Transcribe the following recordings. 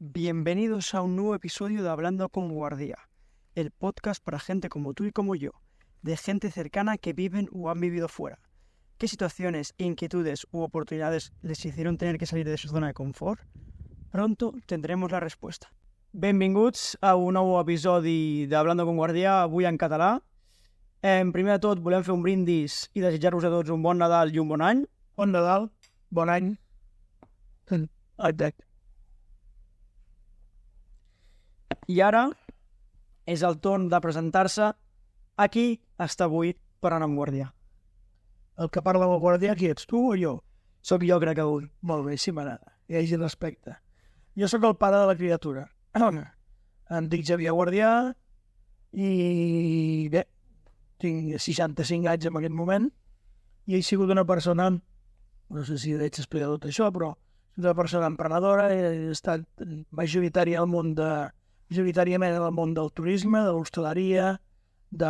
Bienvenidos a un nuevo episodio de Hablando con Guardia, el podcast para gente como tú y como yo, de gente cercana que viven o han vivido fuera. ¿Qué situaciones, inquietudes u oportunidades les hicieron tener que salir de su zona de confort? Pronto tendremos la respuesta. Benvinguts a un nou episodi d'Hablando con Guardia, avui en català. Primer de tot, volem fer un brindis i desitjar-vos a tots un bon Nadal i un bon any. Bon Nadal, bon any. Exacte. I ara és el torn de presentar-se a qui està avui parlant amb Guardià. El que parla amb el guardià, qui ets, tu o jo? Soc jo, crec, avui. Molt bé, sí m'agrada. Hi hagi respecte. Jo sóc el pare de la criatura. Em dic Xavier Guardià i bé, tinc 65 anys en aquest moment i he sigut una persona, no sé si haig d'explicar tot això, però una persona emprenedora, he estat majoritàriament en el món del turisme, de l'hostaleria, de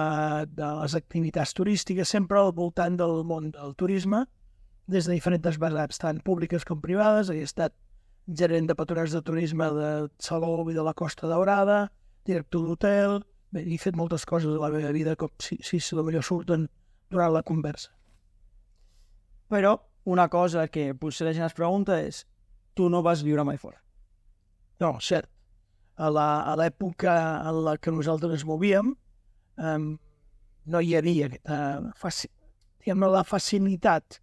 les activitats turístiques, sempre al voltant del món del turisme, des de diferents vessants, tant públiques com privades. He estat gerent de patronats de turisme de Salou i de la Costa Daurada, director d'hotel. Bé, he fet moltes coses de la meva vida, com si potser surten durant la conversa. Però una cosa que potser la gent es pregunta és: tu no vas viure mai fora? No, cert. A l'època en la que nosaltres ens movíem, no hi havia la facilitat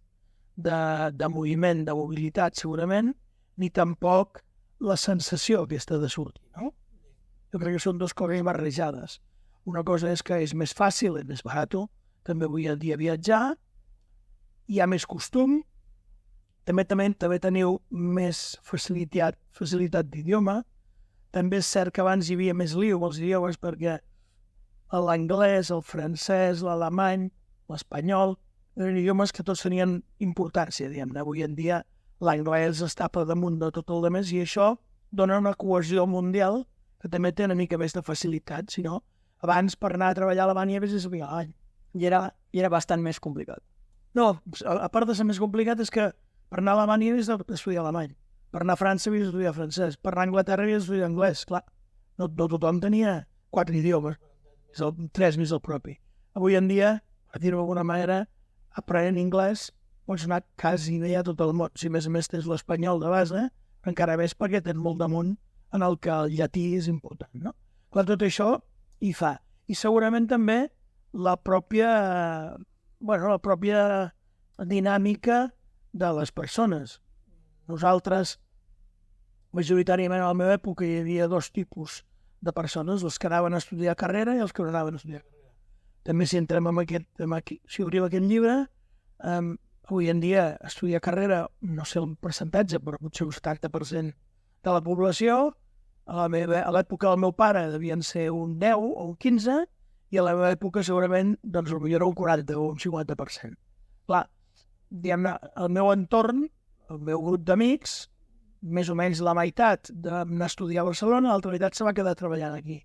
de moviment, de mobilitat, segurament, ni tampoc la sensació aquesta de sortir, no? Jo crec que són dues coses barrejades. Una cosa és que és més fàcil, és més barat, també avui en dia viatjar, hi ha més costum, també teniu més facilitat d'idioma. També és cert que abans hi havia més lío amb els idiomes perquè l'anglès, el francès, l'alemany, l'espanyol, eren idiomes que tots tenien importància, diguem-ne. Avui en dia l'anglès està per damunt de tot el demés i això dona una cohesió mundial que també té una mica més de facilitat. Si no, abans per anar a treballar a Alemanya havies d'estudiar l'any. I era bastant més complicat. No, a part de ser més complicat és que per anar a Alemanya havies d'estudiar alemany. Per anar a França havies d'estudiar francès. Per anar a Anglaterra havies d'estudiar anglès. Clar, no tothom tenia 4 idiomes, 3 més el propi. Avui en dia, per dir-ho d'alguna manera, aprenent anglès pots anar quasi bé a tot el món. Si a més tens l'espanyol de base, encara més perquè tens molt damunt en el que el llatí és important, no? Clar, tot això hi fa. I segurament també la pròpia dinàmica de les persones. Nosaltres, majoritàriament a la meva època, hi havia 2 tipus de persones, els que anaven a estudiar carrera i els que no anaven a estudiar carrera. També si entrem si obriu aquest llibre, avui en dia estudiar carrera, no sé el percentatge, però potser un 70% de la població. A l'època del meu pare devien ser un 10 o un 15, i a la meva època segurament doncs potser era un 40 o un 50%. Clar, diguem-ne, el meu entorn, el meu grup d'amics, més o menys la meitat d'anar a estudiar a Barcelona, l'altra meitat se va quedar treballant aquí.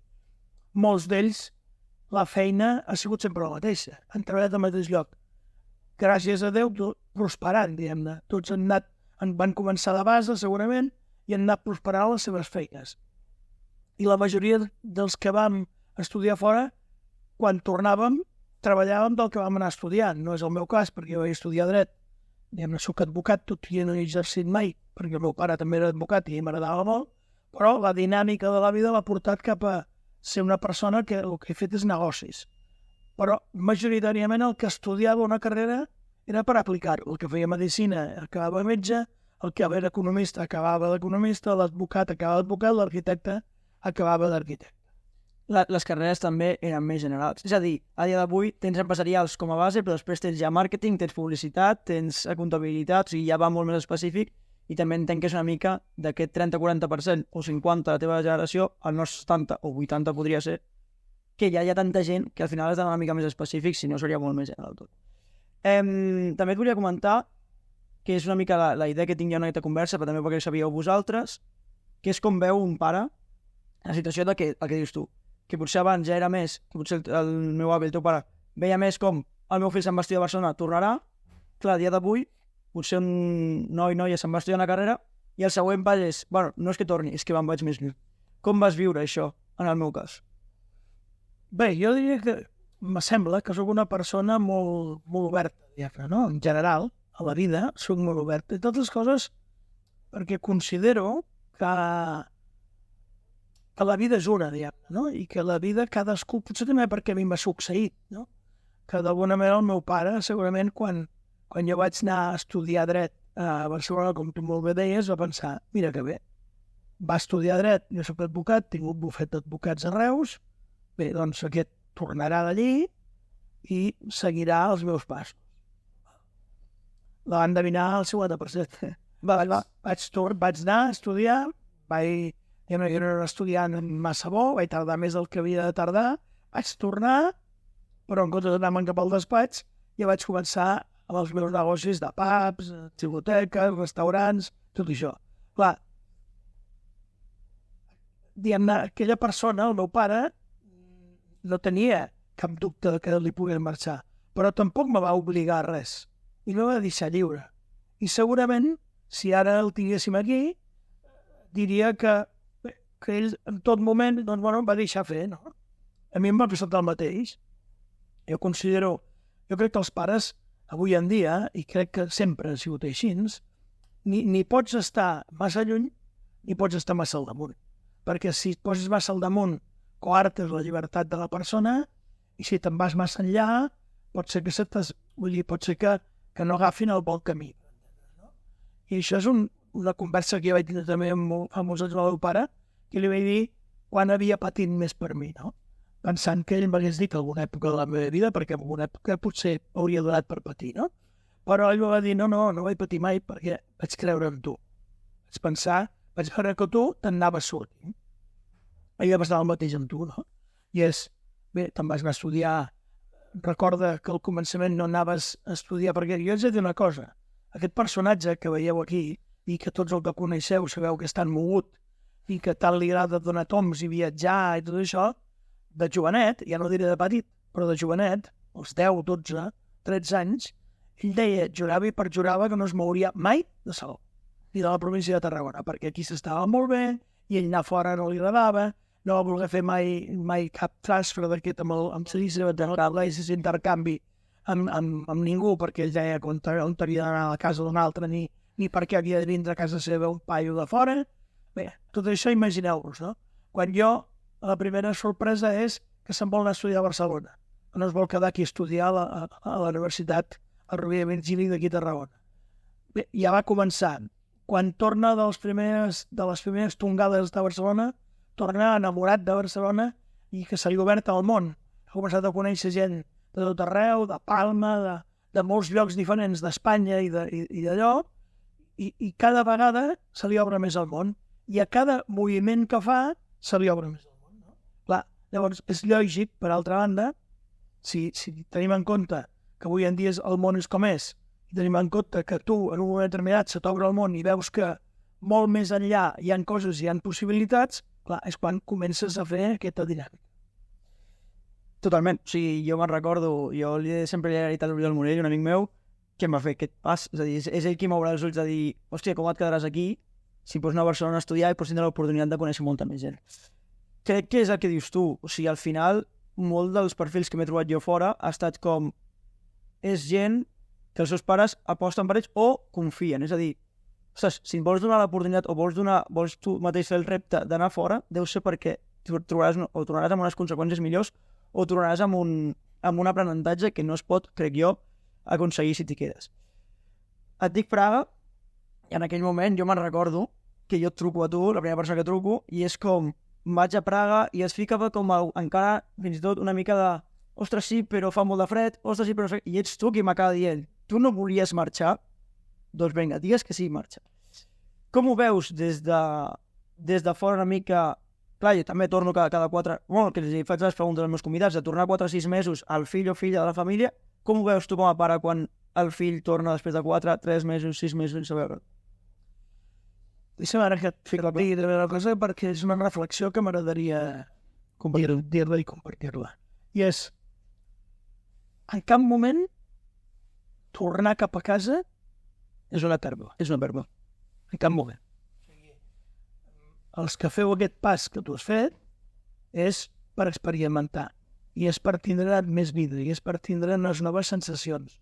Molts d'ells, la feina ha sigut sempre la mateixa, han treballat al mateix lloc. Gràcies a Déu, prosperant, diguem-ne. Tots van començar de base, segurament, i han anat prosperant les seves feines. I la majoria dels que vam estudiar fora, quan tornàvem, treballàvem del que vam anar estudiant. No és el meu cas, perquè jo vaig estudiar dret. Diguem-ne, soc advocat, tot i no he exercit mai, perquè el meu pare també era advocat i m'agradava molt, però la dinàmica de la vida m'ha portat cap a ser una persona que el que he fet és negocis. Però majoritàriament el que estudiava una carrera era per aplicar-ho. El que feia medicina acabava metge, el que era economista acabava d'economista, l'advocat acabava d'advocat, l'arquitecte acabava d'arquitecte. Les carreres també eren més generals. És a dir, a dia d'avui tens empresarials com a base, però després tens ja màrqueting, tens publicitat, tens comptabilitat, o sigui, ja va molt més específic, i també entenc que és una mica d'aquest 30-40% o 50% de la teva generació, el nostre 70 o 80 podria ser, que ja hi ha tanta gent que al final has d'anar una mica més específic, si no seria molt més general tot. També et volia comentar que és una mica la idea que tinc ja en aquesta conversa, però també perquè sabíeu vosaltres, que és com veu un pare la situació de que, el que dius tu, que potser abans ja era més, que potser el meu avi, el teu pare, veia més com el meu fill se'n va estudiar a Barcelona, tornarà. Clar, a dia d'avui, potser un noia se'n va estudiar una carrera I el següent pas és, bueno, no és que torni, és que me'n vaig més lluny. Com vas viure això, en el meu cas? Bé, jo diria que me sembla que sóc una persona molt, molt oberta, diguem-ne, no? En general, a la vida, sóc molt oberta. I totes les coses perquè considero que la vida és una, diguem-ne, no? I que la vida cadascú, potser també perquè a mi m'ha succeït, no? Que d'alguna manera el meu pare, segurament, quan jo vaig anar a estudiar dret a Barcelona, com tu molt bé deies, va pensar, mira que bé, va estudiar dret, jo soc advocat, tinc un bufet d'advocats a Reus, bé, doncs aquest tornarà d'allí i seguirà els meus passos. La van endevinar al 50%. Vaig anar a estudiar, jo no era un estudiant massa bo, vaig tardar més del que havia de tardar, vaig tornar, però en comptes d'anar-me'n cap al despatx, ja vaig començar amb els meus negocis de pubs, biblioteques, restaurants, tot això. Clar, diguem-ne, aquella persona, el meu pare, no tenia cap dubte que li pogués marxar, però tampoc me va obligar a res i me va deixar lliure. I segurament, si ara el tinguéssim aquí, diria que ell en tot moment doncs, bueno, em va deixar fer, no? A mi em va passar el mateix. Jo crec que els pares avui en dia, i crec que sempre ha sigut així, ni pots estar massa lluny ni pots estar massa al damunt. Perquè si et poses massa al damunt, coartes la llibertat de la persona, i si te'n vas massa enllà, pot ser que no agafin el bon camí. I això és una conversa que jo vaig tenir també fa molts anys amb el meu pare, que li vaig dir quan havia patit més per mi, no? Pensant que ell m'hagués dit alguna època de la meva vida, perquè en alguna època potser hauria donat per patir, no? Però ell va dir, no vaig patir mai perquè vaig creure en tu. Vaig veure que tu t'anaves sortint. Ell va passar el mateix amb tu, no? I bé, te'n vas anar a estudiar. Recorda que al començament no anaves a estudiar, perquè jo haig de dir una cosa. Aquest personatge que veieu aquí, i que tots el que coneixeu sabeu que és tan mogut, i que tant li agrada donar toms i viatjar i tot això, de jovenet, ja no diré de petit, però de jovenet, als 10, 12, 13 anys, ell deia, jurava i perjurava que no es mouria mai de Salou, ni de la província de Tarragona, perquè aquí s'estava molt bé, i ell anar fora no li agradava, no va voler fer mai cap transfer d'aquest amb Celícia de l'Eglésia d'intercanvi amb ningú, perquè ell deia que on havia d'anar a la casa d'un altre, ni perquè havia de vindre a casa seva un paio de fora. Bé, tot això imagineu-vos, no? Quan la primera sorpresa és que se'n vol anar a estudiar a Barcelona, que no es vol quedar aquí a estudiar a la Universitat a Rovira i Virgili d'aquí a Tarragona. Bé, ja va començar. Quan torna de les primeres tongades de Barcelona, torna enamorat de Barcelona i que se li ha obert al món. Ha començat a conèixer gent de tot arreu, de Palma, de molts llocs diferents d'Espanya i d'allò, i cada vegada se li obre més el món. I a cada moviment que fa se li obre més el món. No? Clar, llavors és lògic, per altra banda, si tenim en compte que avui en dia el món és com és, i tenim en compte que tu en un moment determinat se t'obre el món i veus que molt més enllà hi ha coses, hi ha possibilitats, clar, és quan comences a fer aquesta dinàmica. Totalment. O sigui, jo me'n recordo, sempre li he agraït a l'Oriol Morell, un amic meu, que em va fer aquest pas. És a dir, és ell qui m'obre els ulls de dir, hòstia, com et quedaràs aquí si pots anar a Barcelona a estudiar i pots tindre l'oportunitat de conèixer molta més gent. Crec que és el que dius tu. O sigui, al final, molt dels perfils que m'he trobat jo fora ha estat com és gent que els seus pares aposten per ells o confien. És a dir, ostres, si vols donar l'oportunitat o vols tu mateix fer el repte d'anar fora, deu ser perquè trobaràs amb unes conseqüències millors o trobaràs amb un aprenentatge que no es pot, crec jo, aconseguir si t'hi quedes. Et dic Praga, i en aquell moment jo me'n recordo que jo et truco a tu, la primera persona que truco, i és com, vaig a Praga i es ficava com encara, fins i tot, una mica de ostres, sí, però fa molt de fred, ostres, sí, però fred. I ets tu qui m'acaba dient, tu no volies marxar? Doncs vinga, digues que sí, marxa. Com ho veus des de fora una mica? Clar, jo també torno cada 4... Bueno, que els faig les preguntes als meus convidats, de tornar 4 o 6 mesos al fill o filla de la família, com ho veus tu com a pare quan el fill torna després de 4, 3 mesos, 6 mesos sense veure'l? Deixa'm ara que et fico una cosa perquè és una reflexió que m'agradaria dir-la i compartir-la. I és, en cap moment, tornar cap a casa és una pèrdua. En cap moment. els que feu aquest pas que tu has fet és per experimentar i és per tindre més vida i és per tindre unes noves sensacions.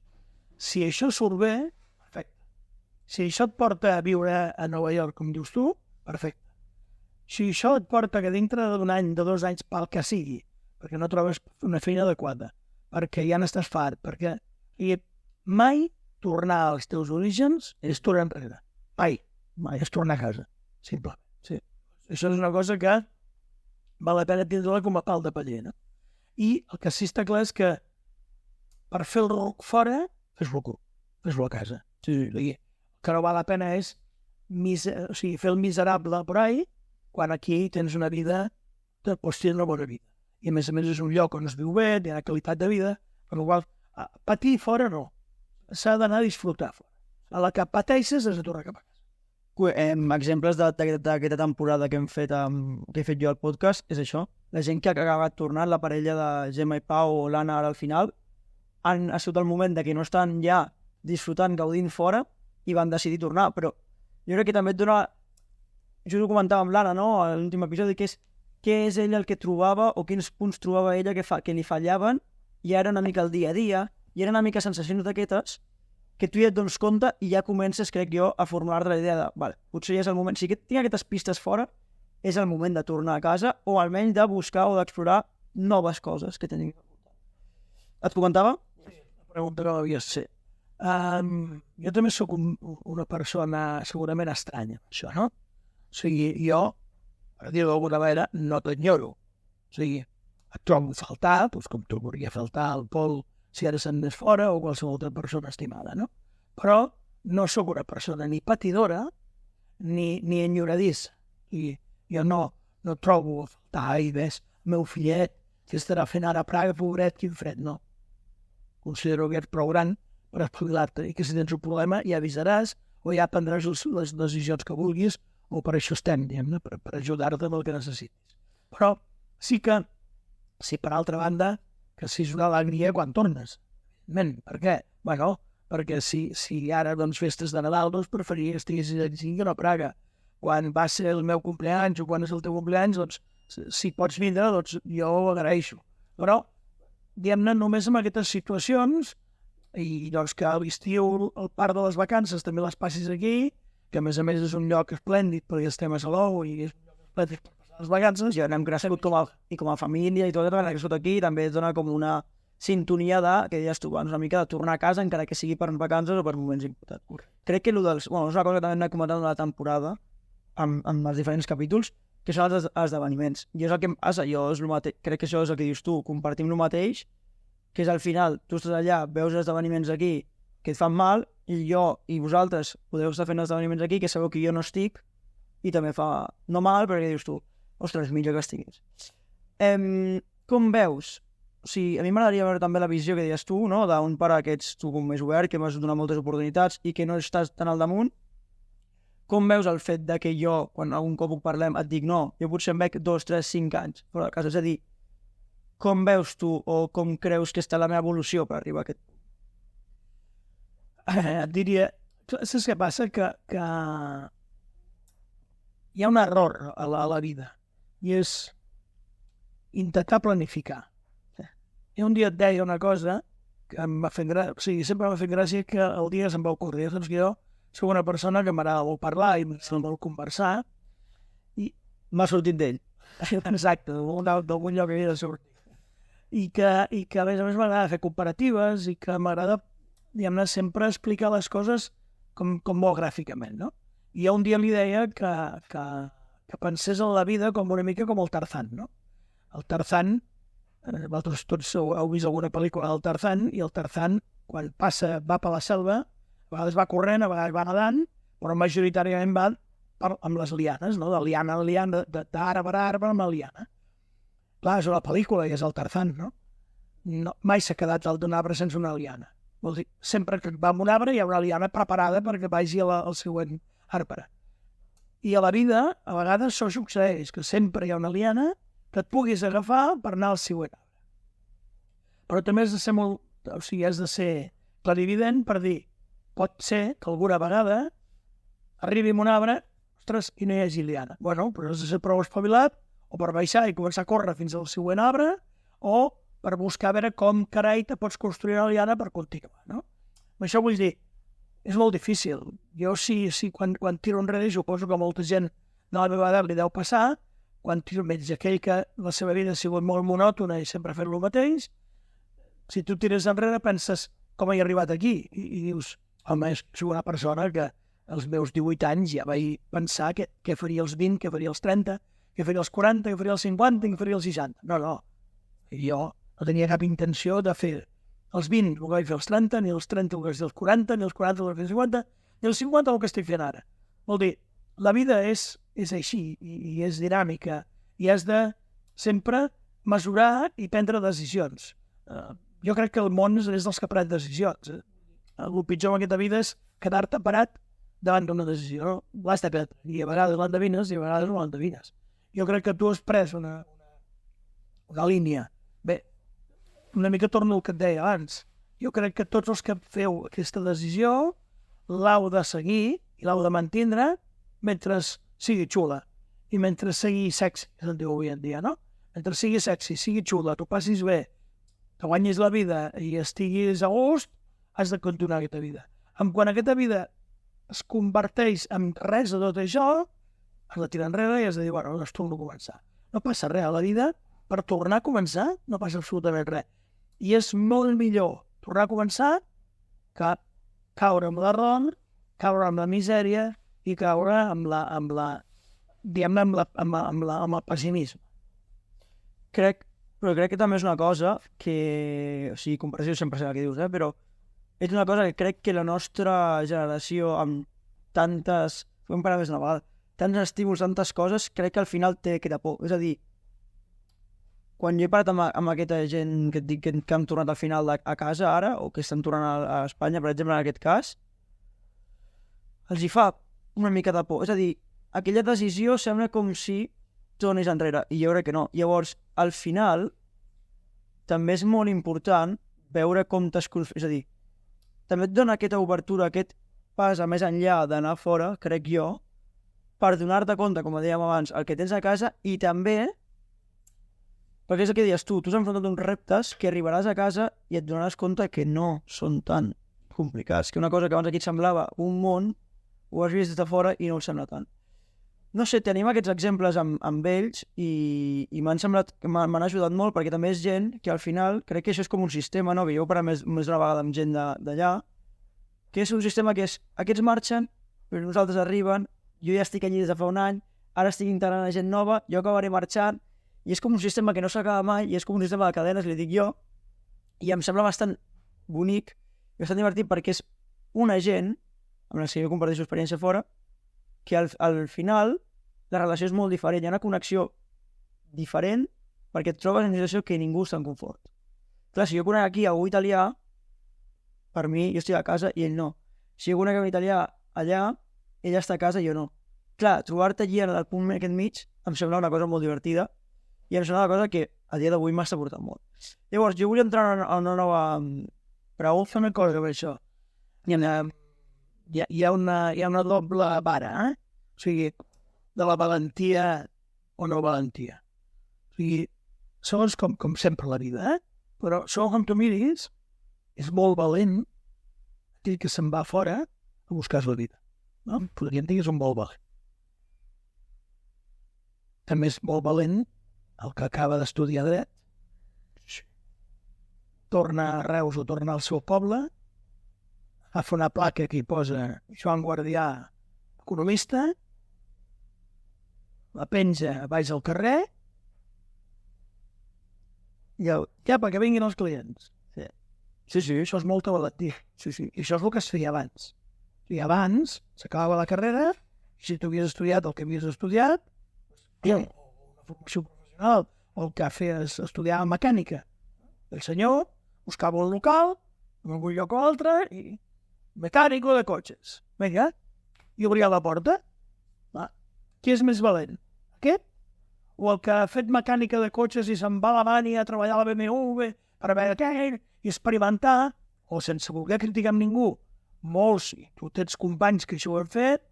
Si això surt bé, perfecte. Si això et porta a viure a Nova York, com dius tu, perfecte. Si això et porta que dintre d'un any, de 2 anys, pel que sigui, perquè no trobes una feina adequada, perquè ja n'estàs fart, perquè... I mai tornar als teus orígens és tornar enrere. Mai és tornar a casa, simplement. Sí. Això és una cosa que val la pena tindre-la com a pal de paller, no? I el que sí està clar és que per fer el ruc fora, fes-lo a casa. Sí. El que no val la pena és fer el miserable por ahí, quan aquí tens una vida, pots tenir una bona vida. I a més és un lloc on es viu bé, hi ha qualitat de vida, per la qual patir fora no. S'ha d'anar a disfrutar fora. A la que pateixes has de tornar cap a casa. Exemples d'aquesta temporada que he fet jo al podcast és això. La gent que ha acabat tornant, la parella de Gemma i Pau o l'Anna ara al final, ha sigut el moment de que no estan ja disfrutant, gaudint fora i van decidir tornar. Però jo crec que també et dona... Jo ho comentava amb l'Anna, no?, a l'últim episodi, que és què és ella el que trobava o quins punts trobava ella que li fallaven i era una mica el dia a dia i eren una mica sensacions d'aquestes que tu ja et dones compte i ja comences, crec jo, a formular-te la idea de, vale, potser ja és el moment, si tinc aquestes pistes fora, és el moment de tornar a casa o almenys de buscar o d'explorar noves coses que tenim. Et comentava? Sí, la pregunta que m'havies fet. Jo també sóc una persona segurament estranya, això, no? O sigui, jo, per dir-ho d'alguna manera, no t'enyoro. O sigui, et trobo a faltar, doncs com trobaria a faltar el Pol si ara se'n anés fora o qualsevol altra persona estimada, no? Però no sóc una persona ni patidora ni enyoradissa. I jo no trobo a faltar, ai, ves, el meu fillet, que estarà fent ara a Praga, pobret, quin fred, no. Considero que ets prou gran per espavilar-te i que si tens un problema ja avisaràs o ja prendràs les decisions que vulguis o per això estem, diguem-ne, per ajudar-te amb el que necessitis. Però sí que, sí, per altra banda, que sí és una alegria quan tornes. Per què? Bueno, perquè si ara doncs festes de Nadal, doncs preferiria que estiguessis aquí que no a Praga. Quan va ser el meu cumpleaños o quan és el teu cumpleaños, doncs si pots vindre, doncs jo ho agraeixo. Però, diguem-ne, només en aquestes situacions i doncs que a l'estiu, el part de les vacances també les passis aquí, que a més és un lloc esplèndid perquè estem a Salou i és un lloc esplèndid per passar les vacances. Ja n'hem crescut com a família i tot, hem crescut aquí, també es dona com una sintonia que deies tu, una mica de tornar a casa, encara que sigui per vacances o per moments importants. Crec que és una cosa que també hem comentat en la temporada, amb els diferents capítols, que són els esdeveniments. I és el que em passa, crec que això és el que dius tu, compartim el mateix, que és al final, tu estàs allà, veus esdeveniments aquí que et fan mal, i jo i vosaltres podeu estar fent esdeveniments aquí que sabeu que jo no estic, i també fa no mal, perquè dius tu, ostres, millor que estiguis. Com veus? O sigui, a mi m'agradaria veure també la visió que deies tu, no?, d'un pare que ets tu com més obert, que m'has donat moltes oportunitats i que no estàs tan al damunt. Com veus el fet de que jo, quan algun cop ho parlem, et dic no, jo potser em veig 2, 3, 5 anys fora de casa? És a dir, com veus tu o com creus que està la meva evolució per arribar a aquest punt? Et diria, saps què passa? Que hi ha un error a la vida i és intentar planificar. I un dia et deia una cosa que em va fer gràcia, o sigui, sempre m'ha fet gràcia que el dia se'm va ocorrir. Doncs que jo soc una persona que m'agrada molt parlar i m'agrada molt conversar i m'ha sortit d'ell. Exacte, d'algun lloc que havia de sortir. I que a més m'agrada fer comparatives i que m'agrada, diguem-ne, sempre explicar les coses com molt gràficament, no? I un dia li deia que pensés en la vida com una mica com el Tarzan, no? El Tarzan, vosaltres tots heu vist alguna pel·lícula del Tarzan, i el Tarzan, quan va per la selva, a vegades va corrent, a vegades va nedant, però majoritàriament va amb les lianes, no? De liana a liana, d'arbre a arbre amb la liana. Clar, és una pel·lícula i és el Tarzan, no? Mai s'ha quedat dalt d'un arbre sense una liana. Vol dir, sempre que va amb un arbre hi ha una liana preparada perquè vagi al següent arbre. I a la vida, a vegades, això succeeix, que sempre hi ha una liana que et puguis agafar per anar al següent arbre. Però també has de ser has de ser clarivident per dir, pot ser que alguna vegada arribi a un arbre, ostres, i no hi hagi liana. Bueno, però has de ser prou espavilat o per baixar i començar a córrer fins al següent arbre o per buscar a veure com carai te pots construir una liana per continuar, no? Amb això vull dir, és molt difícil. Jo quan tiro enrere, suposo que molta gent de la meva edat li deu passar, quan tiro menys aquell que la seva vida ha sigut molt monòtona i sempre ha fet el mateix, si tu tires enrere penses com he arribat aquí i dius, home, soc una persona que als meus 18 anys ja vaig pensar què faria els 20, què faria els 30, què faria els 40, què faria els 50, què faria els 60. No. Jo no tenia cap intenció de fer els 20 el que vaig fer els 30, ni els 30 el que vaig fer els 40, ni els 40 el que vaig fer els 50, ni els 50 el que estic fent ara. Vol dir, la vida és així i és dinàmica i has de sempre mesurar i prendre decisions. Jo crec que el món és dels que pren decisions. El pitjor en aquesta vida és quedar-te parat davant d'una decisió. L'has de prendre. I a vegades l'endevines i a vegades no l'endevines. Jo crec que tu has pres una línia. Bé, una mica torno al que et deia abans. Jo crec que tots els que feu aquesta decisió l'heu de seguir i l'heu de mantindre mentre sigui xula i mentre sigui sexy, que se'n diu avui en dia, no? Mentre sigui sexy, sigui xula, t'ho passis bé, te guanyis la vida i estiguis a gust, has de continuar aquesta vida. Quan aquesta vida es converteix en res de tot això, has de tirar enrere i has de dir, bueno, doncs torno a començar. No passa res a la vida, per tornar a començar no passa absolutament res. I és molt millor tornar a començar que caure amb l'error, caure amb la misèria i caure amb el pessimisme. Però crec que també és una cosa que, o sigui, comparació 100% el que dius, però és una cosa que crec que la nostra generació amb tantes, fem parlar més una vegada, tants estímuls, tantes coses, crec que al final té aquesta por. És a dir, quan jo he parlat amb aquesta gent que et dic que han tornat al final a casa ara, o que estan tornant a Espanya, per exemple, en aquest cas, els hi fa una mica de por. És a dir, aquella decisió sembla com si tornis enrere, i jo crec que no. Llavors, al final, també és molt important veure com t'has construït. És a dir, també et dona aquesta obertura, aquest pas a més enllà d'anar fora, crec jo, per donar-te compte, com dèiem abans, el que tens a casa i també, perquè és el que deies tu has enfrontat uns reptes que arribaràs a casa i et donaràs compte que no són tan complicats, que una cosa que abans aquí et semblava un món, ho has vist des de fora i no ho sembla tant. No sé, tenim aquests exemples amb ells i m'han semblat, m'han ajudat molt perquè també és gent que al final, crec que això és com un sistema, no? Que jo he parlat més d'una vegada amb gent d'allà, que és un sistema que és, aquests marxen, però nosaltres arriben, jo ja estic allí des de fa un any, ara estic integrant gent nova, jo acabaré marxant, i és com un sistema que no s'acaba mai, i és com un sistema de cadenes, li dic jo, i em sembla bastant bonic, bastant divertit, perquè és una gent, amb la que jo comparteixo experiència fora, que al final la relació és molt diferent, hi ha una connexió diferent perquè et trobes en una situació que ningú està en confort. Clar, si jo conec aquí algú italià, per mi, jo estic a casa i ell no. Si jo conec un italià allà, ell està a casa i jo no. Clar, trobar-te allí en el punt aquest mig em sembla una cosa molt divertida i em sembla una cosa que a dia d'avui m'ha suportat molt. Llavors, jo vull entrar en una nova pregunta, una cosa per això. Hi ha una doble vara, O sigui, de la valentia o no valentia. O sigui, segons com sempre la vida, però segons com tu miris, és molt valent aquell que se'n va fora a buscar la vida. No? Podríem dir que és un molt valent. També és molt valent el que acaba d'estudiar dret, torna a Reus o torna al seu poble, a fer una placa que hi posa Joan Guardià, economista, la penja baix al carrer i ja perquè vinguin els clients. Sí, això és molta valentia. Sí. I això és el que es feia abans. I abans s'acabava la carrera i si tu havies estudiat el que havies estudiat, una formació professional, o el que feies estudiar mecànica. El senyor buscava un local, en algun lloc o altre, i mecànico de cotxes. Vinga, i obria la porta. Qui és més valent? Aquest? O el que ha fet mecànica de cotxes i se'n va a Alemanya a treballar a la BMW per veure què i experimentar, o sense voler criticar amb ningú, molts, i tu tens companys que això ho han fet,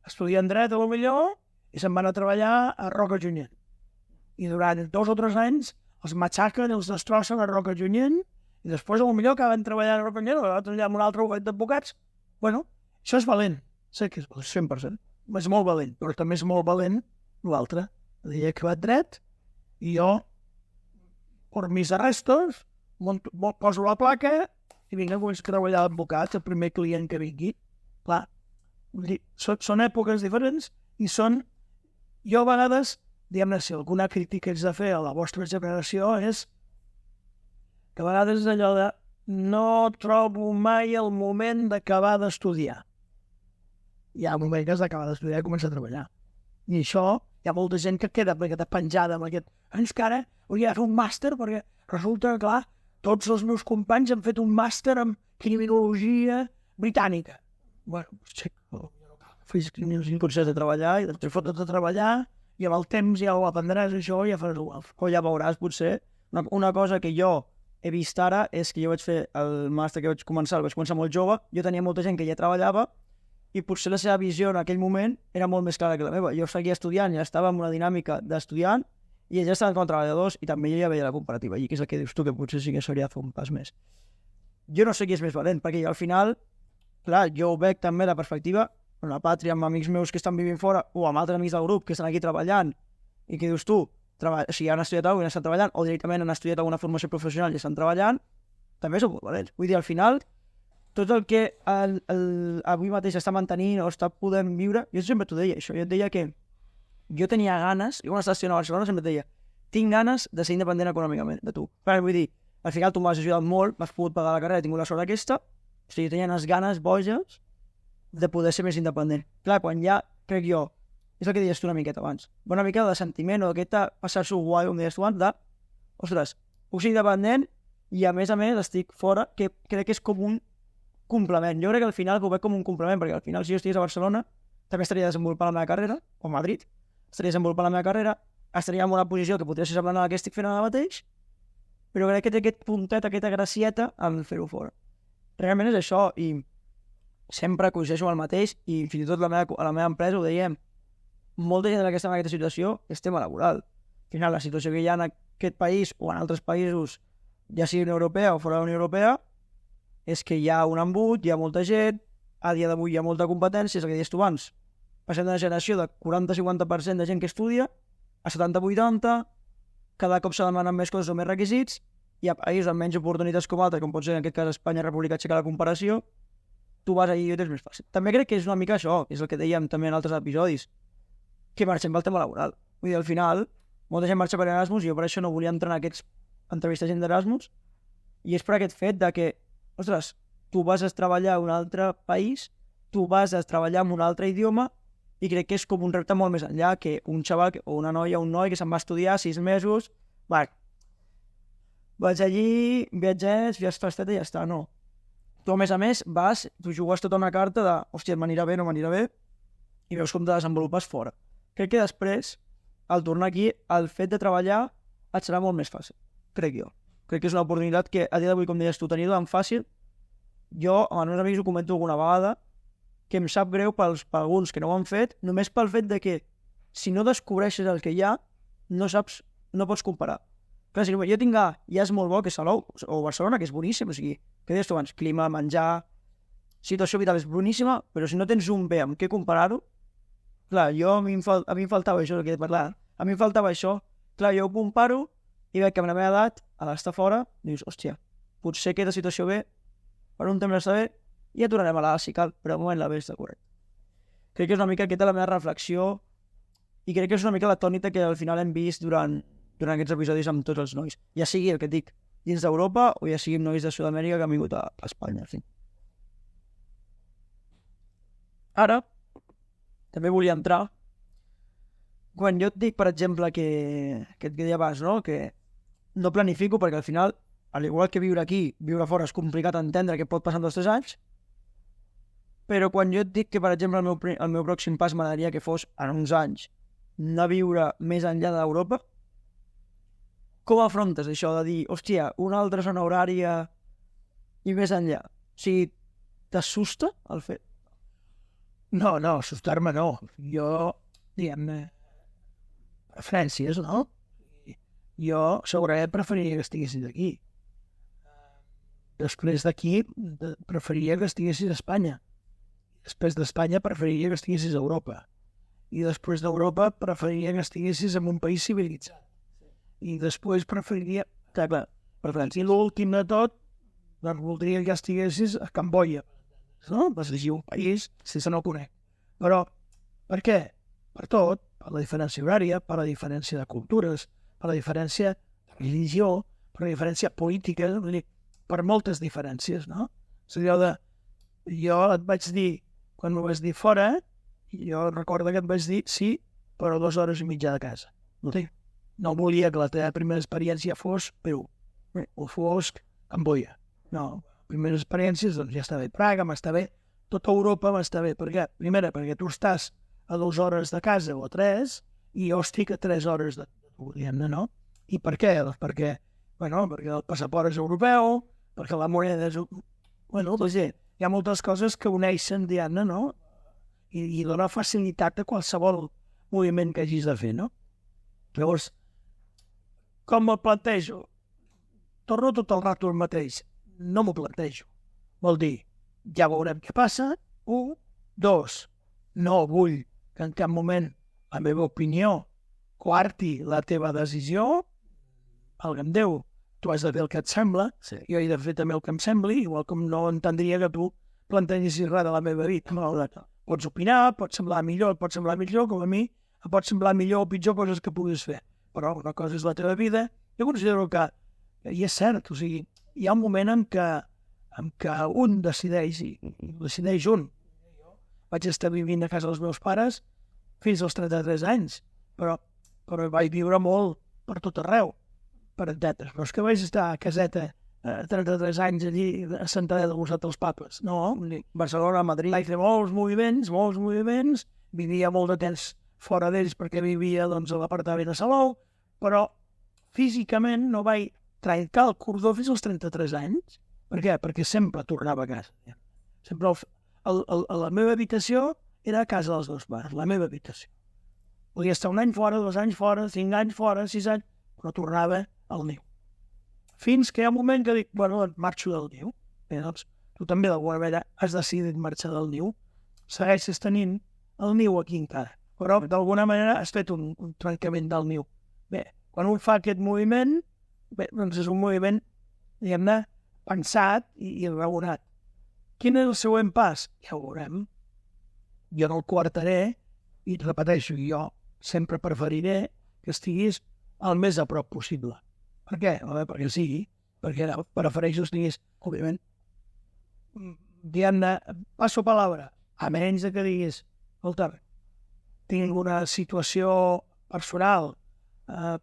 estudien dret a lo millor i se'n van a treballar a Roca Junyent. I durant 2 o 3 anys els matxaquen, els destrossen a Roca Junyent i després a lo millor acaben treballant a Roca Junyent o acaben treballant amb un altre bufet d'advocats. Bueno, això és valent. Sé que és valent, 100%. És molt valent, però també és molt valent l'altre. He acabat dret i jo, per mis arrestos, poso la placa i vinga, començo a treballar d'advocat, el primer client que vingui. Clar, són èpoques diferents i són... Jo a vegades, diguem-ne, si alguna crítica ets de fer a la vostra generació és que a vegades és allò de no trobo mai el moment d'acabar d'estudiar. Hi ha un moment que has d'acabar d'estudiar i començar a treballar. I això, hi ha molta gent que queda penjada amb aquest... És que ara hauria de fer un màster perquè resulta que, clar, tots els meus companys han fet un màster en criminologia britànica. Bueno, fes criminologia, potser has de treballar i després fots de treballar i amb el temps ja ho aprendràs això i ja faràs igual. O ja veuràs, potser. Una cosa que jo he vist ara és que jo vaig fer el màster que vaig començar molt jove, jo tenia molta gent que ja treballava i potser la seva visió en aquell moment era molt més clara que la meva. Jo seguia estudiant, ja estava en una dinàmica d'estudiant i ells estaven com a treballadors i també jo ja veia la comparativa. I que és el que dius tu, que potser sí que s'hauria de fer un pas més. Jo no sé qui és més valent, perquè al final, clar, jo ho veig també la perspectiva, en la pàtria, amb amics meus que estan vivint fora o amb altres amics del grup que estan aquí treballant i que dius tu, si han estudiat alguna cosa i estan treballant o directament han estudiat alguna formació professional i estan treballant, també són molt valents. Vull dir, al final, tot el que avui mateix està mantenint o està podent viure, jo sempre t'ho deia, això. Jo et deia que jo tenia ganes, jo quan estava estudiant a Barcelona sempre et deia, tinc ganes de ser independent econòmicament de tu. Però vull dir, al final tu m'has ajudat molt, m'has pogut pagar la carrera, he tingut la sort aquesta, o sigui, jo tenia unes ganes boges de poder ser més independent. Clar, quan ja, crec jo, és el que deies tu una miqueta abans, una mica de sentiment o d'aquesta passar-s'ho guai, com deies tu abans, de, ostres, puc ser independent i a més estic fora, que crec que és com un complement. Jo crec que al final ho veig com un complement, perquè al final si jo estigués a Barcelona també estaria desenvolupant la meva carrera, o a Madrid, estaria desenvolupant la meva carrera, estaria en una posició que podria ser semblant a la que estic fent ara mateix, però crec que té aquest puntet, aquesta gracieta en fer-ho fora. Realment és això, i sempre coincideixo amb el mateix, i fins i tot a la meva empresa ho dèiem, molta gent que està en aquesta situació és tema laboral. Al final, la situació que hi ha en aquest país o en altres països, ja sigui Unió Europea o fora de la Unió Europea, és que hi ha un embut, hi ha molta gent, a dia d'avui hi ha molta competència, és el que deies tu abans. Passem d'una generació de 40-50% de gent que estudia a 70-80, cada cop se demanen més coses o més requisits, i a països amb menys oportunitats com altres, com pot ser en aquest cas Espanya, República Txeca, la comparació, tu vas allà i ho tens més fàcil. També crec que és una mica això, és el que dèiem també en altres episodis, que marxem pel tema laboral. Vull dir, al final, molta gent marxa per Erasmus i jo per això no volia entrar en aquests entrevistes gent d'Erasmus, i és per aquest fet de que, ostres, tu vas a treballar a un altre país, tu vas a treballar en un altre idioma, i crec que és com un repte molt més enllà que un xaval o una noia o un noi que se'n va estudiar 6 mesos, vaig allí, viatgers, ja estàs fet i ja està, no. Tu, a més, vas, tu jugues tota una carta de, hòstia, m'anirà bé, no m'anirà bé, i veus com te desenvolupes fora. Crec que després, al tornar aquí, el fet de treballar et serà molt més fàcil, crec jo. Crec que és una oportunitat que a dia d'avui, com deies tu, tenir-ho tan fàcil, jo amb els meus amics ho comento alguna vegada, que em sap greu per alguns que no ho han fet, només pel fet de que si no descobreixes el que hi ha, no saps, no pots comparar. Clar, si jo tinc ja és molt bo que Salou o Barcelona, que és boníssim, o sigui, què deies tu abans? Clima, menjar, situació vital és boníssima, però si no tens un bé amb què comparar-ho, clar, a mi em faltava això, el que he parlat, a mi em faltava això, clar, jo ho comparo i veig que amb la meva edat, a l'estar fora, dius, hòstia, potser aquesta situació bé, per un temps està bé, i ja tornarem a la si cal, però de moment la bé està correcte. Crec que és una mica aquesta la meva reflexió i crec que és una mica la tònica que al final hem vist durant aquests episodis amb tots els nois. Ja sigui el que et dic, dins d'Europa o ja sigui nois de Sud-amèrica que han vingut a Espanya. Sí. Ara, també volia entrar quan jo et dic, per exemple, que et deia abans, no? Que no planifico perquè al final, al igual que viure aquí, viure fora és complicat entendre què pot passar en 2 o 3 anys, però quan jo et dic que, per exemple, el meu pròxim pas m'agradaria que fos en uns anys anar a viure més enllà d'Europa, com afrontes això de dir, hòstia, una altra zona horària i més enllà? O sigui, t'assusta el fet? No, assustar-me no. Jo, diguem-ne, preferències, no? Jo segurament preferiria que estiguessis aquí. Després d'aquí, preferiria que estiguessis a Espanya. Després d'Espanya, preferiria que estiguessis a Europa. I després d'Europa, preferiria que estiguessis en un país civilitzat. I després preferiria... Clar, I l'últim de tot, doncs voldria que estiguessis a Camboya. No? Vas llegir un país sense no el conec. Però, per què? Per tot, per la diferència horària, per la diferència de cultures, per la diferència de religió, per la diferència política, vull dir, per moltes diferències, no? És allò de... Jo et vaig dir, quan m'ho vas dir fora, jo recordo que et vaig dir sí, però 2 hores i mitja de casa. No volia que la teva primera experiència fos Perú o fos Camboya. No, primeres experiències, doncs ja està bé. Praga m'està bé, tota Europa m'està bé. Per què? Primera, perquè tu estàs a 2 hores de casa o a 3 i jo estic a 3 hores de tu, diguem-ne, no? I per què? Doncs perquè el passaport és europeu, perquè la moneda és... doncs hi ha moltes coses que uneixen, diguem-ne, no? I dona facilitat a qualsevol moviment que hagis de fer, no? Llavors, com me'l plantejo? Torno tot el rato el mateix. No m'ho plantejo. Vol dir, ja veurem què passa. 1, 2, no vull que en cap moment la meva opinió coarti la teva decisió. Valga'm Déu, tu has de fer el que et sembla, jo he de fer també el que em sembli, igual com no entendria que tu plantegessis res de la meva vida. Pots opinar, pot semblar millor, com a mi, pot semblar millor o pitjor coses que puguis fer. Però una cosa és la teva vida. Jo considero que, i és cert, o sigui, hi ha un moment en què un decideix, i decideix un. Vaig estar vivint a casa dels meus pares fins als 33 anys, però vaig viure molt per tot arreu, per etcètera. No és que vaig estar a caseta 33 anys allí a Santander de Bossat dels Papes. No, Barcelona, Madrid... vaig fer molts moviments, vivia molt de temps fora d'ells perquè vivia doncs, a l'apartament a Salou, però físicament no vaig trencar el cordó fins als 33 anys. Per què? Perquè sempre tornava a casa. Sempre la meva habitació era a casa dels meus pares, la meva habitació. Podia estar 1 any fora, 2 anys fora, 5 anys fora, 6 anys, però tornava al niu. Fins que hi ha un moment que dic, doncs marxo del niu. Doncs tu també d'alguna manera has decidit marxar del niu. Segueixes tenint el niu aquí encara, però d'alguna manera has fet un trencament del niu. Bé, quan un fa aquest moviment, doncs és un moviment, diguem-ne, pensat i raonat. Quin és el següent pas? Ja ho veurem. Jo no el coartaré i et repeteixo, jo sempre preferiré que estiguis el més a prop possible. Per què? Perquè sí, perquè prefereixo que estiguis, òbviament, diguem-ne, passo palabra, a menys que diguis, escolta, tinc una situació personal,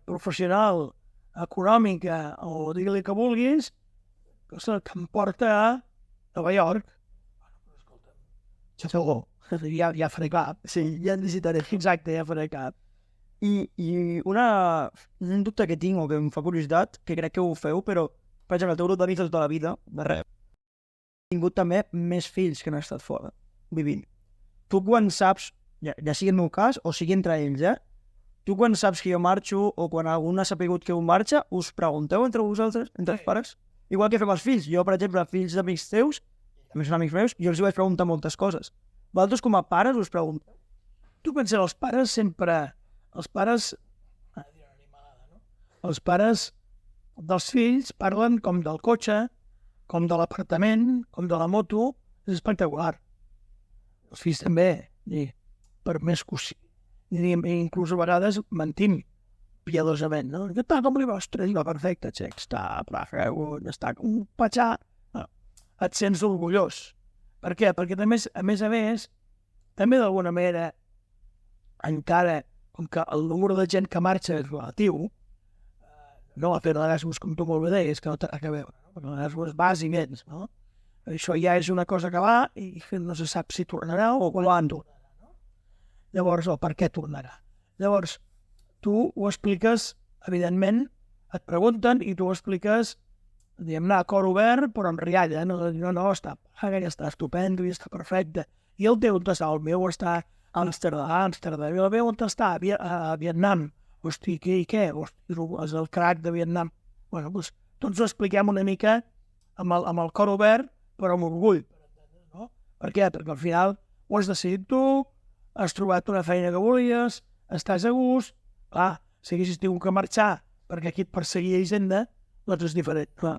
professional, econòmica, o digue-li que vulguis, que em porta a Nova York. Segur, ja faré cap. Sí, ja et visitaré. Exacte, ja faré cap. I un dubte que tinc o que em fa curiositat, que crec que ho feu, però, per exemple, el teu grup d'amics de tota la vida, de res, ha tingut també més fills que han estat fora, vivint. Tu quan saps, ja sigui el meu cas, o sigui entre ells, tu quan saps que jo marxo, o quan algú ha sapigut que un marxa, us pregunteu entre vosaltres, entre els pares? Igual que fem els fills. Jo, per exemple, fills d'amics teus, també són amics meus, jo els vaig preguntar moltes coses. Vosaltres, com a pares, us pregunteu? Tu penses, els pares sempre... Els pares dels fills parlen com del cotxe, com de l'apartament, com de la moto. És espectacular. Els fills també, per més que inclús a vegades mentim piadosament, no? Què tal, com li vostre? Diu, perfecte, xec, està un patxà. Et sents orgullós. Per què? Perquè també, a més, també d'alguna manera, encara, com que el número de gent que marxa és relatiu, no a fer l'Erasmus, com tu molt bé deies, que no té res a veure, perquè l'Erasmus vas i vens, no? Això ja és una cosa que va i no se sap si tornarà o quan tornarà. Llavors, o per què tornarà. Llavors, tu ho expliques, evidentment, et pregunten i tu ho expliques, diguem-ne, a cor obert, però amb rialla, no, està estupendo i està perfecte, I el teu on està? El meu està a Amsterdam. I el meu on està? A Vietnam. Hosti, què? Hosti, és el crac de Vietnam. Bueno, doncs tots ho expliquem una mica amb el cor obert, però amb orgull. No? Per què? Perquè al final ho has decidit tu, has trobat una feina que volies, estàs a gust. Clar, si haguessis tingut que marxar perquè aquí et perseguia Hisenda, doncs és diferent. Clar,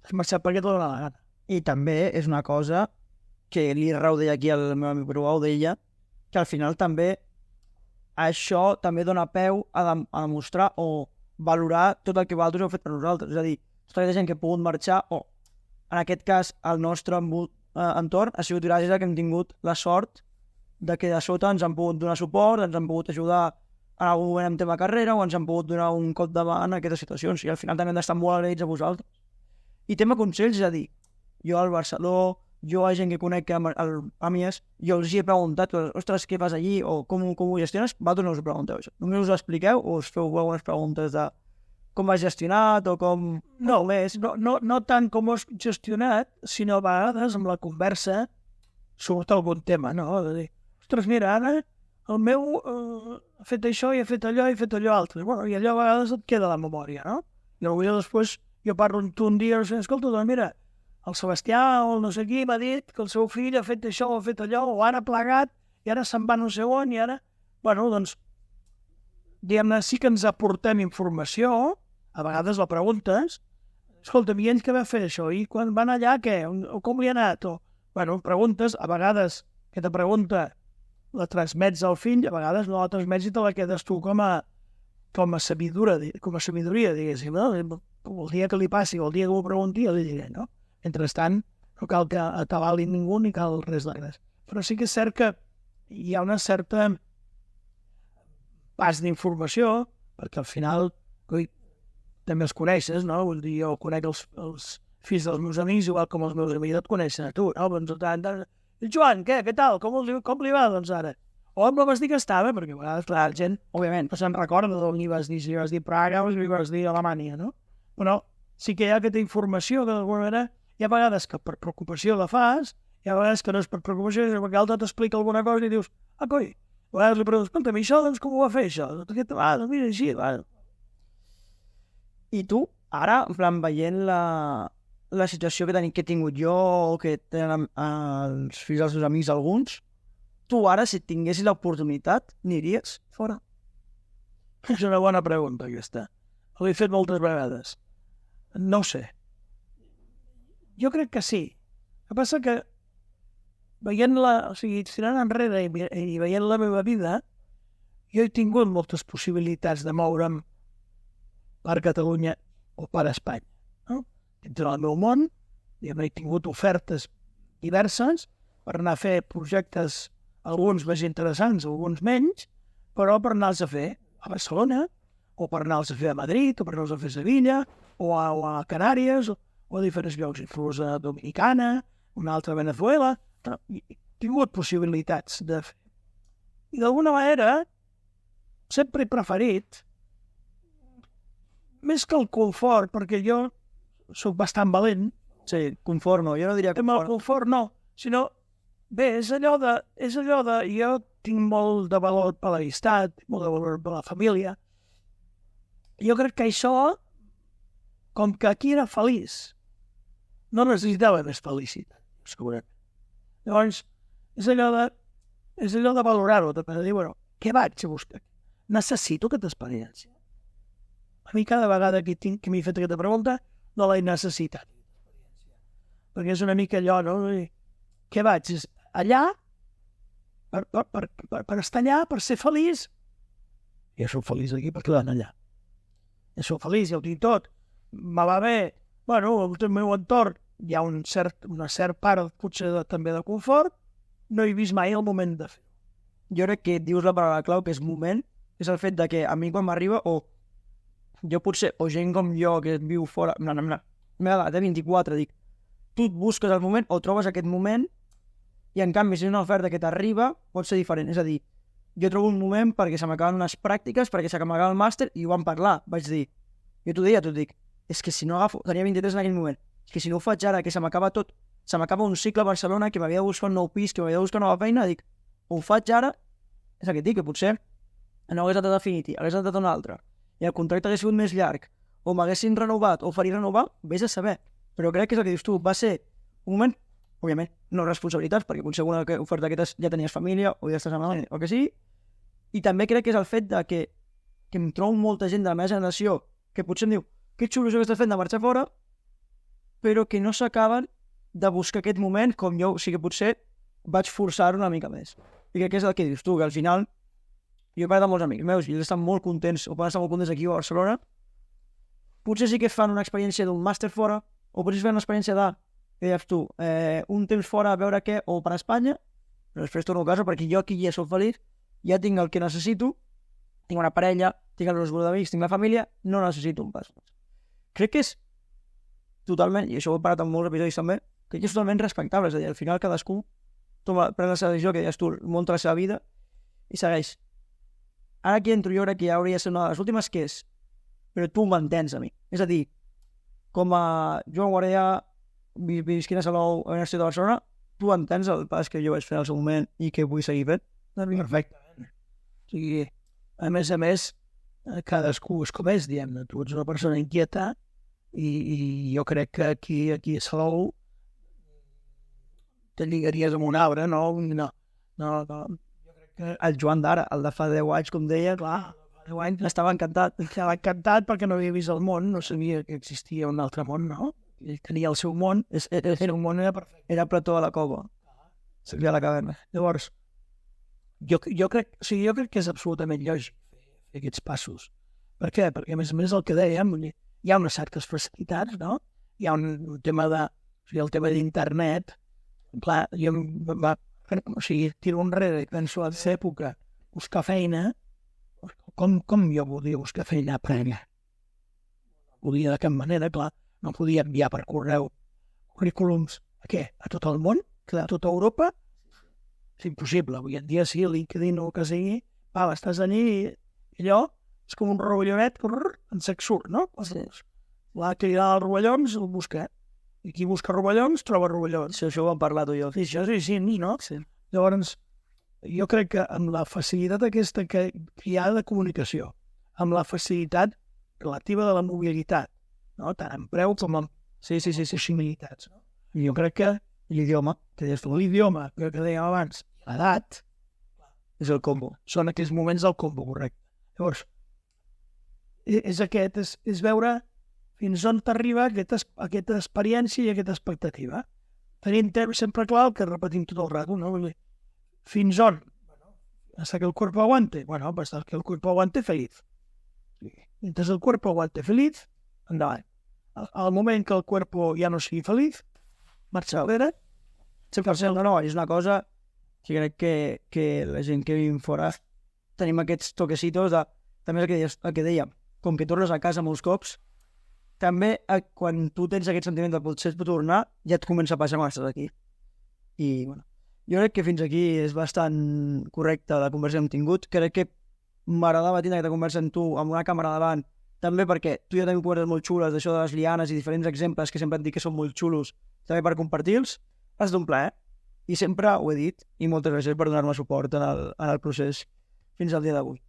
has marxat perquè t'ho dona la gana. I també és una cosa que l'Irra ho deia aquí, el meu amic Peruà ho deia, que al final també això també dona peu a demostrar o valorar tot el que vosaltres heu fet per nosaltres. És a dir, tota la gent que ha pogut marxar, o en aquest cas el nostre entorn ha sigut gràcies a que hem tingut la sort de que de sota ens han pogut donar suport, ens han pogut ajudar en algun moment en tema carrera o ens han pogut donar un cop de mà en aquestes situacions. I al final també hem d'estar molt agraïts a vosaltres. I tema consells, és a dir, jo al Barceló, jo a gent que conec a Mies, jo els he preguntat, ostres, què fas allí o com ho gestiones? Vosaltres no us ho pregunteu això. Només us ho expliqueu o us feu algunes preguntes de com has gestionat o com... No tant com ho has gestionat, sinó a vegades amb la conversa surt algun tema, no? De dir, ostres, mira, ara el meu ha fet això i ha fet allò i ha fet allò altre. Bueno, i allò a vegades et queda a la memòria, no? I potser després jo parlo amb tu un dia i dius, escolta, doncs mira, el Sebastià o el no sé qui m'ha dit que el seu fill ha fet això o ha fet allò o ara ha plegat i ara se'n va no sé on i ara... Bueno, doncs, diguem-ne, sí que ens aportem informació, a vegades la preguntes, escolta, i ell que va fer això? I quan van allà, què? O com li ha anat? O, bueno, preguntes, a vegades que te pregunta la transmets al fill, a vegades no la transmets i te la quedes tu com a sabidoria, diguéssim, no? El dia que li passi o el dia que m'ho pregunti, ja li diré, no? Mentrestant, no cal que atabali ningú ni cal res de res. Però sí que és cert que hi ha una certa pas d'informació, perquè al final també els coneixes, no? Vull dir, jo conec els fills dels meus amics, igual com els meus amics et coneixen a tu, no? Doncs, Joan, què tal? Com li va, doncs, ara? O em vas dir que estava, perquè a vegades, clar, la gent, òbviament, no se'n recorda d'on li vas dir, si vas dir Praga o si vas dir Alemanya, no? Però sí que hi ha aquesta informació que d'alguna manera hi ha vegades que per preocupació la fas, hi ha vegades que no és per preocupació, és perquè l'altre t'explica alguna cosa i dius, coi, a vegades li preguntes, escolta'm, això, doncs com ho va fer, això? Doncs mira, així, va. I tu, ara, en plan, veient la situació que he tingut jo o que tenen els fills dels seus amics alguns, tu ara, si tinguessis l'oportunitat, aniries fora? És una bona pregunta, aquesta. L'he fet moltes vegades. No ho sé. Jo crec que sí. El que passa que tirant enrere i veient la meva vida, jo he tingut moltes possibilitats de moure'm per Catalunya o per Espanya. No? Dintre del meu món, he tingut ofertes diverses per anar a fer projectes, alguns més interessants, alguns menys, però per anar-los a fer a Barcelona, o per anar-los a fer a Madrid, o per anar-los a fer a Sevilla, o a Canàries, o a diferents llocs, inclús a Dominicana, una altra a Venezuela. He tingut possibilitats de fer. I d'alguna manera sempre he preferit, més que el confort, perquè jo soc bastant valent. Sí, confort no, jo no diria confort. El confort no, sinó, bé, és allò de, jo tinc molt de valor per l'amistat, molt de valor per la família. Jo crec que això, com que aquí era feliç, no necessitava més felicitat, segurament. Llavors, és allò de valorar-ho, de dir, bueno, què vaig a buscar? Necessito aquesta experiència. A mi cada vegada que m'he fet aquesta pregunta no l'he necessitat. Perquè és una mica allò, no? Què vaig? Allà, per estar allà, per ser feliç. Jo soc feliç aquí perquè van allà. Jo soc feliç, ja ho tinc tot. Me va bé. Bueno, al meu entorn hi ha una certa part, potser també de confort. No he vist mai el moment de fer. Jo crec que dius la paraula clau, que és moment, és el fet de que a mi quan m'arriba, o jo potser, o gent com jo que viu fora, m'he edat 24, dic, tu et busques el moment o trobes aquest moment i en canvi si és una oferta que t'arriba pot ser diferent. És a dir, jo trobo un moment perquè se m'acaben unes pràctiques, perquè se m'acaba el màster i ho vam parlar. Vaig dir, jo t'ho dic, és que si no agafo, tenia 23 en aquell moment, és que si no ho faig ara, que se m'acaba tot, se m'acaba un cicle a Barcelona, que m'havia de buscar un nou pis, que m'havia de buscar una nova feina, dic, ho faig ara, és el que et dic, que potser no hagués anat a Definity, hagués anat a un altre, i el contracte hagués sigut més llarg, o m'haguessin renovat, o faria renovar, vés a saber. Però crec que és el que dius tu, va ser un moment, òbviament, no responsabilitats, perquè potser alguna oferta d'aquestes ja tenies família, o ja estàs amb el que sigui, i també crec que és el fet de que em trobo molta gent de la meva generació que potser em diu, que xulo això que estàs fent de marxar fora, però que no s'acaben de buscar aquest moment com jo, o sigui que potser vaig forçar-ho una mica més. I crec que és el que dius tu, que al final jo he parlat amb molts amics meus i ells estan molt contents, o poden estar molt contents aquí a Barcelona, potser sí que fan una experiència d'un màster fora, o potser fan una experiència de, que deies tu, un temps fora a veure què, o per a Espanya, però després torno a casa perquè jo aquí ja soc feliç, ja tinc el que necessito, tinc una parella, tinc els meus grups d'amics, tinc la família, no necessito un pas. Crec que és totalment, i això ho he parlat en molts episodis també, crec que és totalment respectable, és a dir, al final cadascú pren la seva decisió, que deies tu, munta la seva vida i segueix. Ara aquí entro jo, crec que ja hauria de ser una de les últimes, que és, però tu m'entens a mi. És a dir, com a Joan Guardià, visquint a Salou, a la Universitat de Barcelona, tu entens el pas que jo vaig fer en el seu moment i que vull seguir fent? Perfectament. O sigui, a més, cadascú és com és, diguem-ne. Tu ets una persona inquieta i jo crec que aquí a Salou te lligaries amb un arbre, no? No. Jo crec que El Joan d'ara, el de fa 10 anys, com deia, clar, fa 10 anys estava encantat. estava encantat perquè no havia vist el món, no sabia que existia un altre món, no? Ell tenia el seu món, el seu món era perfecte. Era Plató a la cova. Seria la caverna. Llavors, jo crec que és absolutament lògic fer aquests passos. Per què? Perquè, a més el que dèiem, hi ha unes certes facilitats, no? Hi ha un tema el tema d'internet. Clar, jo tiro enrere i penso a aquesta època, buscar feina, com jo volia buscar feina a plena? Volia de cap manera, clar, no podia enviar per correu currículums a què? A tot el món? A tota Europa? És impossible. Avui en dia sí, LinkedIn o el que sigui, estàs allí i allò és com un rovellonet, en sec surt, no? Sí. L'ha cridat els rovellons, el busca. I qui busca rovellons, troba rovellons. Això ho vam parlar tu i jo. Sí, això sí, no? Sí. Llavors, jo crec que amb la facilitat aquesta que hi ha de comunicació, amb la facilitat relativa de la mobilitat, no? Tant en preu com en possibilitats. No? I jo crec que L'idioma, que deies tu. l'idioma que dèiem abans, l'edat, És el combo. són aquests moments del combo, correcte. Llavors, és veure fins on t'arriba aquesta experiència i aquesta expectativa. Tenint sempre clar el que repetim tot el rato, no? Fins on? Hasta que el cuerpo aguante. Bueno, pues hasta que el cuerpo aguante feliz. Mientras el cuerpo aguante feliz, endavant. Al moment que el cuerpo ja no sigui feliz, marxa enrere. 100% no, és una cosa que crec que la gent que vivim fora tenim aquests toquecitos de... També el que dèiem, com que tornes a casa molts cops, també quan tu tens aquest sentiment de potser tornar, ja et comença a passar quan estàs aquí. I, bueno, jo crec que fins aquí és bastant correcte la conversa que hem tingut. Crec que m'agradava tindre aquesta conversa amb tu, amb una càmera davant, també perquè tu ja també coses molt xules d'això de les lianes i diferents exemples que sempre et dic que són molt xulos, també per compartir-los. Ha estat un plaer. I sempre ho he dit, i moltes gràcies per donar-me suport en el procés fins al dia d'avui.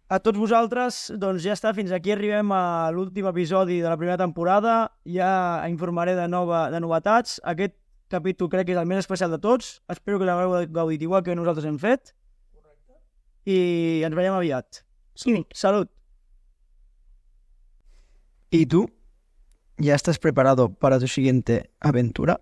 A tots vosaltres, doncs ja està, fins aquí arribem a l'últim episodi de la primera temporada. Ja informaré de novetats. Aquest capítol crec que és el més especial de tots. Espero que l'hagueu gaudit igual que nosaltres hem fet. Correcte. I ens veiem aviat. Sí. Salut. ¿Y tú? ¿Ya estás preparado para tu siguiente aventura?